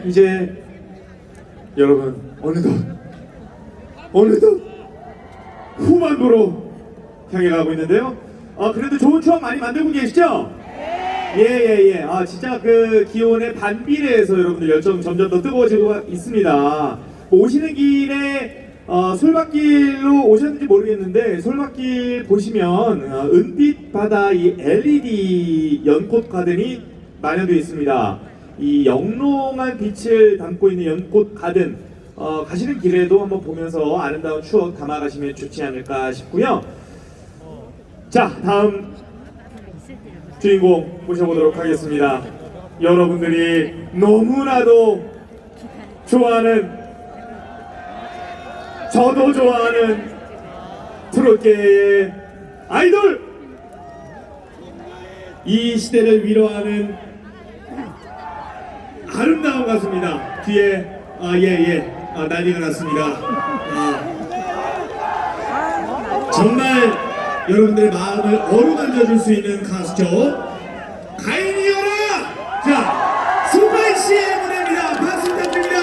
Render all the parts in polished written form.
이제 여러분 어느덧 후반부로 향해 가고 있는데요. 그래도 좋은 추억 많이 만들고 계시죠? 예. 진짜 그 기온의 반비례해서 여러분들 열정 점점 더 뜨거워지고 있습니다. 오시는 길에 솔밭길로 오셨는지 모르겠는데 솔밭길 보시면 은빛 바다 이 LED 연꽃 가든이 마련되어 있습니다. 이 영롱한 빛을 담고 있는 연꽃 가든 가시는 길에도 한번 보면서 아름다운 추억 담아가시면 좋지 않을까 싶고요. 자, 다음 주인공 모셔보도록 하겠습니다. 여러분들이 너무나도 좋아하는, 저도 좋아하는 트롯계의 아이돌, 이 시대를 위로하는 아름다운 가수입니다. 뒤에 난리가 났습니다. 정말 여러분들의 마음을 어루만져 줄 수 있는 가수죠. 가인이여라! 자, 승관 씨의 무대입니다. 박수 부탁드립니다.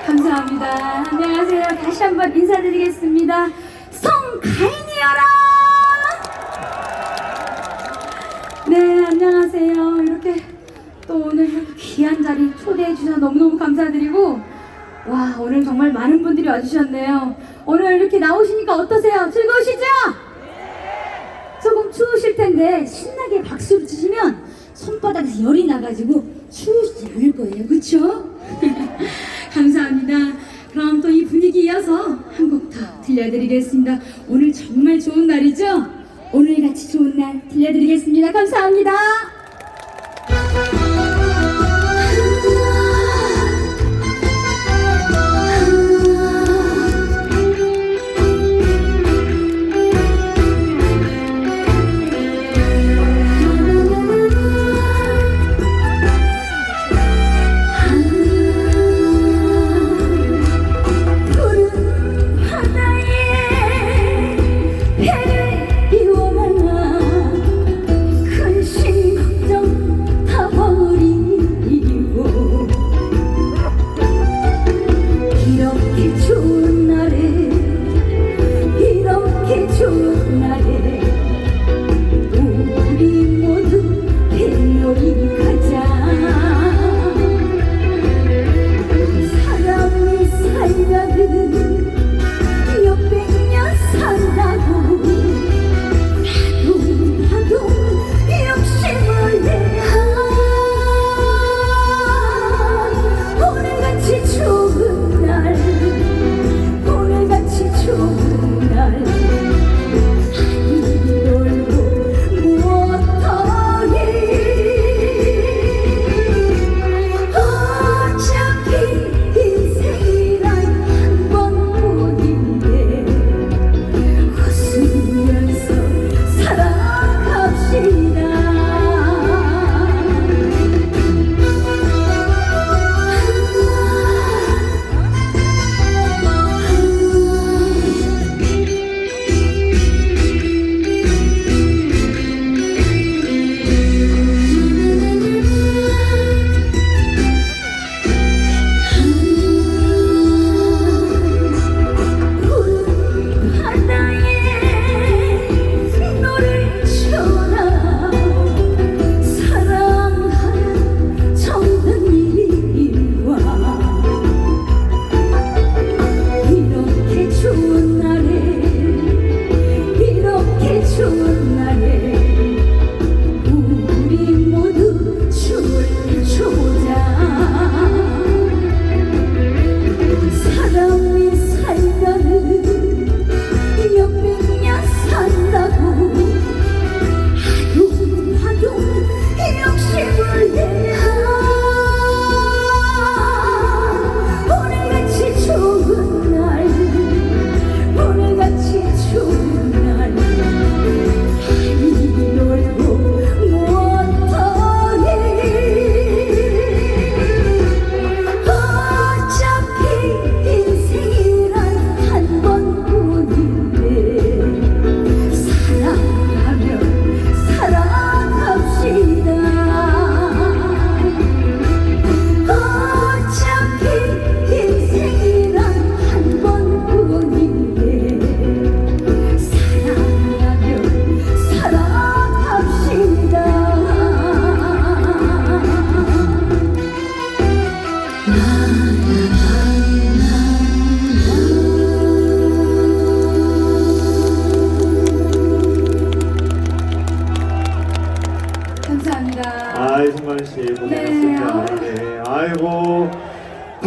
감사합니다. 안녕하세요. 다시 한번 인사드리겠습니다. 송가인이여라! 네, 안녕하세요. 이렇게 또 오늘 이렇게 귀한 자리 초대해 주셔서 너무너무 감사드리고, 와, 오늘 정말 많은 분들이 와주셨네요. 오늘 이렇게 나오시니까 어떠세요? 즐거우시죠? 조금 추우실 텐데 신나게 박수를 치시면 손바닥에서 열이 나가지고 추우시지 않을 거예요. 그쵸? 감사합니다. 그럼 또 이 분위기 이어서 한 곡 더 들려드리겠습니다. 오늘 정말 좋은 날이죠? 오늘같이 좋은 날 들려드리겠습니다. 감사합니다.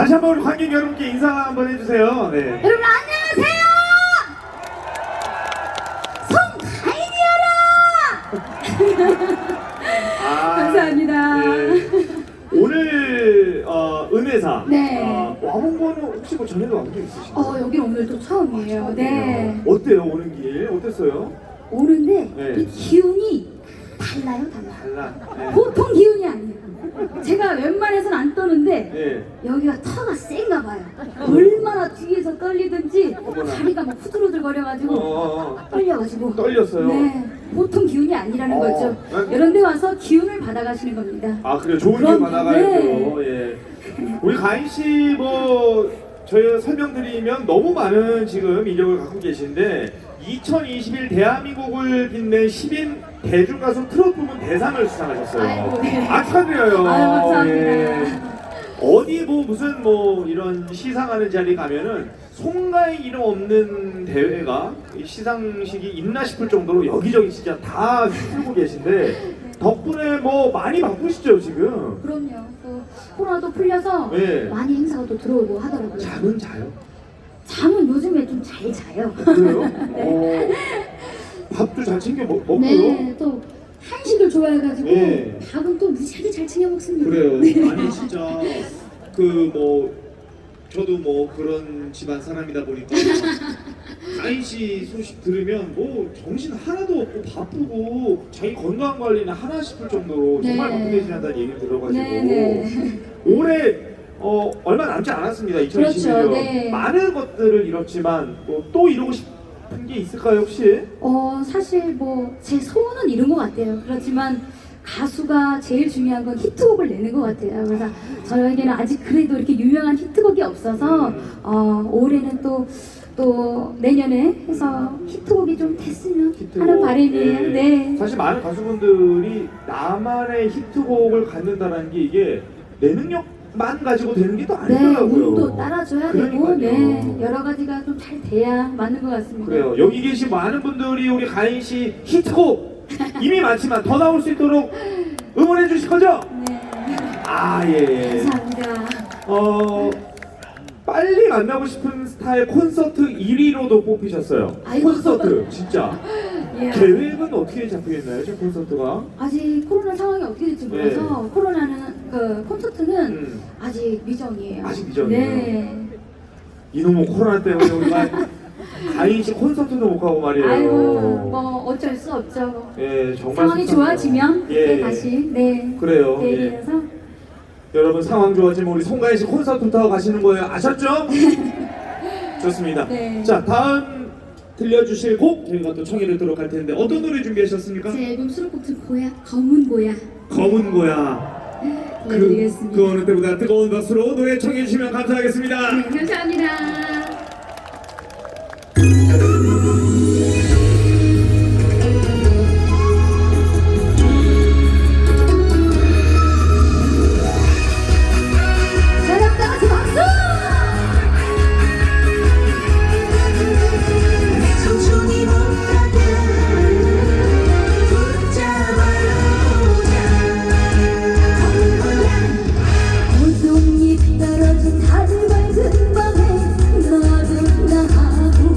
다시 한번 우리 관객 여러분께 인사 한번 해주세요. 네. 여러분 안녕하세요. 송가인이여라. 감사합니다. 예. 오늘 은혜사 네. 와본 거는 혹시 뭐 전에도 와본 적 있으신가요? 여기 오늘 또 처음이에요. 네. 어때요 오는 길? 어땠어요? 오는데 네. 이 기운이 달라요, 달라. 달라. 네. 보통 기운이 아니에요. 제가 웬만해서는 안 떠는데 네. 여기가 터가 센가 봐요. 얼마나 뒤에서 떨리든지 어머나. 다리가 막 후들후들거려가지고 떨려가지고 떨렸어요. 네, 보통 기운이 아니라는 거죠. 네. 이런 데 와서 기운을 받아가시는 겁니다. 아 그래요. 좋은 길 그럼, 받아가야죠. 예. 우리 가인 씨 뭐 저희 설명드리면 너무 많은 지금 이력을 갖고 계신데 2021 대한민국을 빛낸 10인 대중가수 트로트 부문 대상을 수상하셨어요. 아이고, 네. 축하드려요. 아유, 감사합니다. 예. 어디 뭐 무슨 뭐 이런 시상하는 자리 가면은 송가인 이름 없는 대회가 이 시상식이 있나 싶을 정도로 여기저기 진짜 다 휩쓸고 계신데 덕분에 뭐 많이 바쁘시죠 지금? 그럼요. 또 코로나도 풀려서 네. 많이 행사가 또 들어오고 하더라고요. 잠은 자요? 잠은 요즘에 좀 잘 자요. 그래요? 밥도 잘 챙겨 먹고요? 네, 또 한식을 좋아해가지고 네. 밥은 또 무지하게 잘 챙겨 먹습니다. 그래요. 네. 아니 진짜 그 뭐 저도 뭐 그런 집안 사람이다 보니까 가인 씨 소식 들으면 뭐 정신 하나도 없고 바쁘고 자기 건강 관리는 하나 싶을 정도로 정말 네. 바쁘게 지낸다는 얘기를 들어가지고 네, 네. 올해 얼마 남지 않았습니다. 2021년 그렇죠, 네. 많은 것들을 이뤘지만 또 이루고 싶은 게 있을까요 혹시? 사실 뭐 제 소원은 이룬 것 같아요. 그렇지만 가수가 제일 중요한 건 히트곡을 내는 것 같아요. 그래서 저에게는 아직 그래도 이렇게 유명한 히트곡이 없어서 올해는 또 내년에 해서 히트곡이 좀 됐으면 하는 바람이에요. 예. 네. 사실 많은 가수분들이 나만의 히트곡을 갖는다는 게 이게 내 능력만 가지고 되는 게 또 네, 아니더라고요. 운도 따라줘야 되고, 그러니까요. 네, 여러 가지가 좀 잘 돼야 맞는 것 같습니다. 그래요. 여기 계신 많은 분들이 우리 가인 씨 히트곡 이미 많지만 더 나올 수 있도록 응원해 주실 거죠? 네, 아 예. 감사합니다. 빨리 만나고 싶은 스타의 콘서트 1위로도 뽑히셨어요. 아이고. 콘서트 진짜. 예. 계획은 어떻게 잡혀 있나요, 지금 콘서트가? 아직 코로나 상황이 어떻게 될지 몰라서 코로나는 그 콘서트는 아직 미정이에요. 아직 미정이에요? 네. 이놈의 코로나 때문에 우리가 가인 씨 콘서트도 못 가고 말이에요. 아이고 뭐 어쩔 수 없죠. 예, 정말 상황이 속상해요. 좋아지면 그때 예. 다시 네. 그래요. 예. 대비해서 여러분 상황 좋아지면 우리 송가인 씨 콘서트부터 가시는 거예요. 아셨죠? 좋습니다. 네. 자, 다음 들려주실 곡 저희가 또 청해 듣도록 할 텐데 어떤 노래 준비하셨습니까? 제 앨범 수록곡 중 고야 검은 고야 검은 고야. 들려드리겠습니다. 그 어느 때보다 뜨거운 박수로 노래 청해 주시면 감사하겠습니다. 네, 감사합니다. 사람 따라서 박수! 청춘이 못 가게 붙잡아요 꽃송잎 떨어진 하늘 밝은 밤에 너도 나하고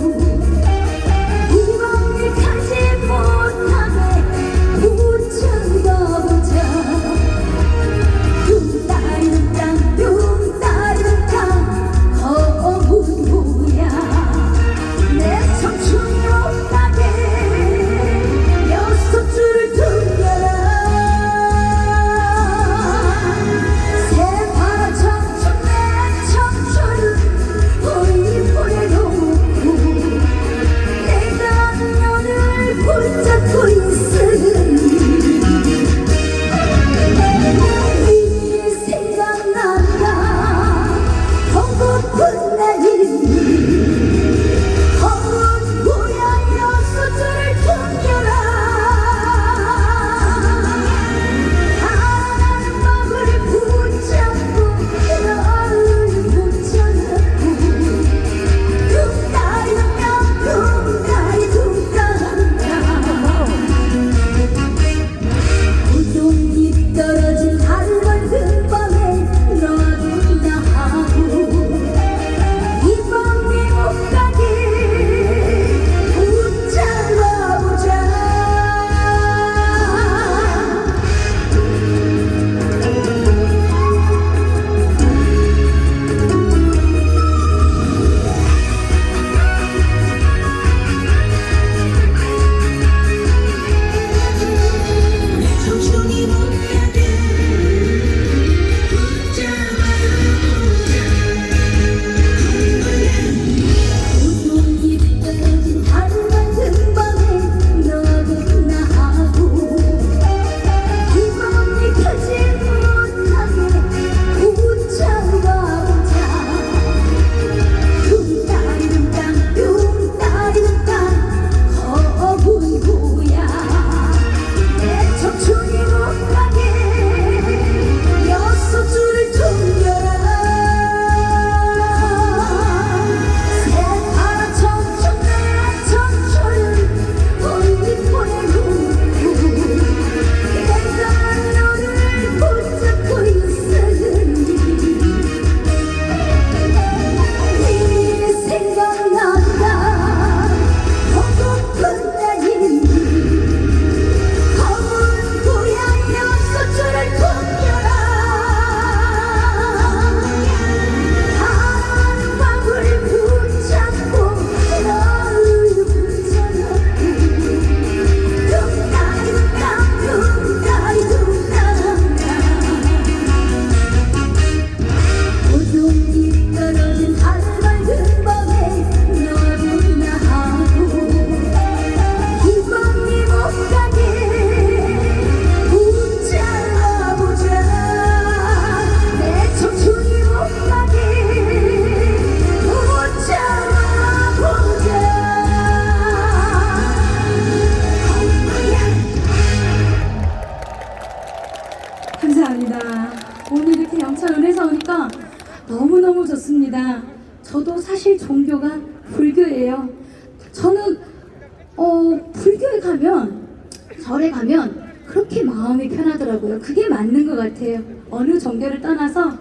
절에 가면 그렇게 마음이 편하더라고요. 그게 맞는 것 같아요. 어느 종교를 떠나서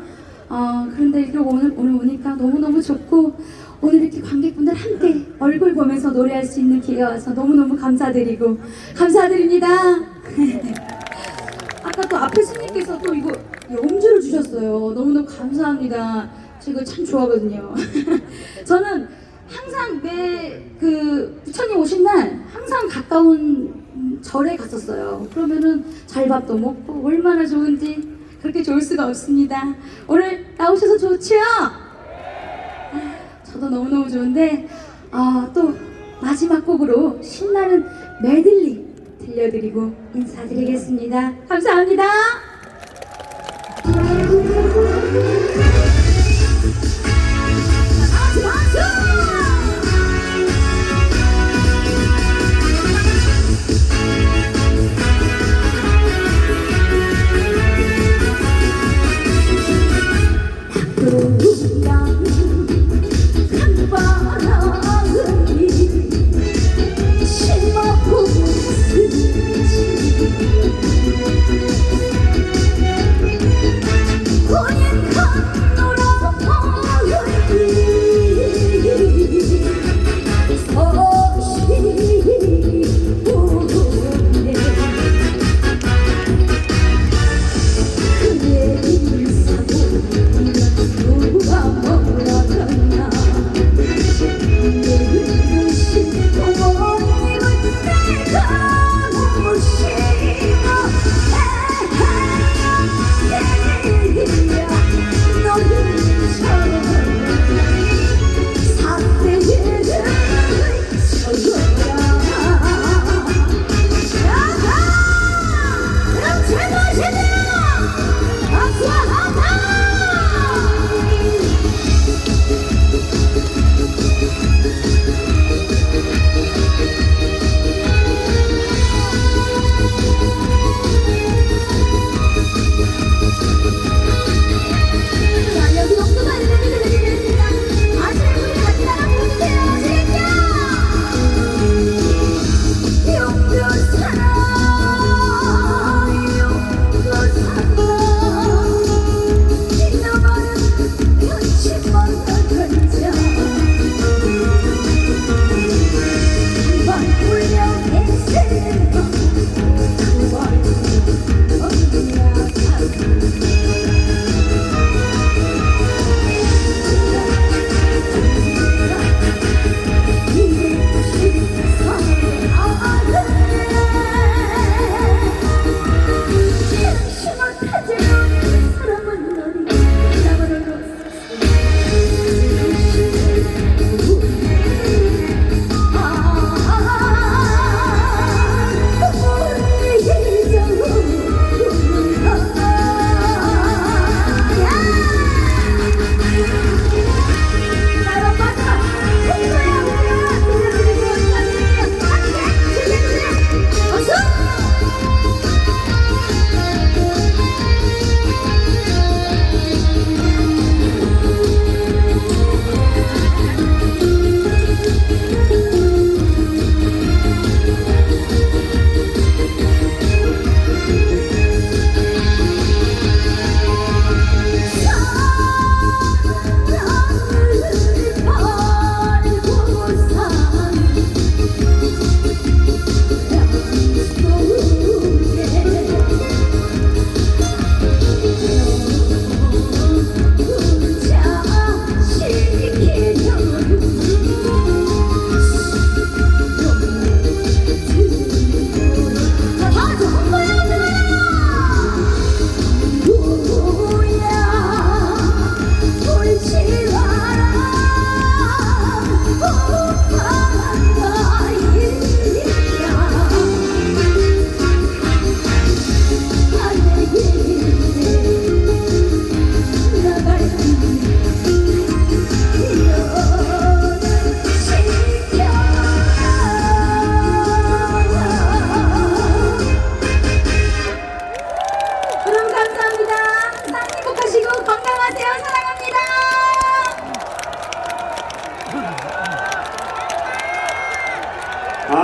그런데 이렇게 오늘 오니까 너무너무 좋고 오늘 이렇게 관객분들 함께 얼굴 보면서 노래할 수 있는 기회가 와서 너무너무 감사드리고 감사드립니다. 아까 또 앞에 스님께서 또 이거 염주를 주셨어요. 너무너무 감사합니다. 저 이거 참 좋아하거든요. 저는 항상 매 그 부처님 오신 날 항상 가까운 절에 갔었어요. 그러면은 잘밥도 먹고 얼마나 좋은지 그렇게 좋을 수가 없습니다. 오늘 나오셔서 좋지요? 저도 너무너무 좋은데 또 마지막 곡으로 신나는 메들리 들려드리고 인사드리겠습니다. 감사합니다.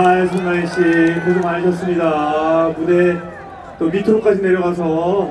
아, 손나인 씨 고생 많으셨습니다. 무대 또 밑으로까지 내려가서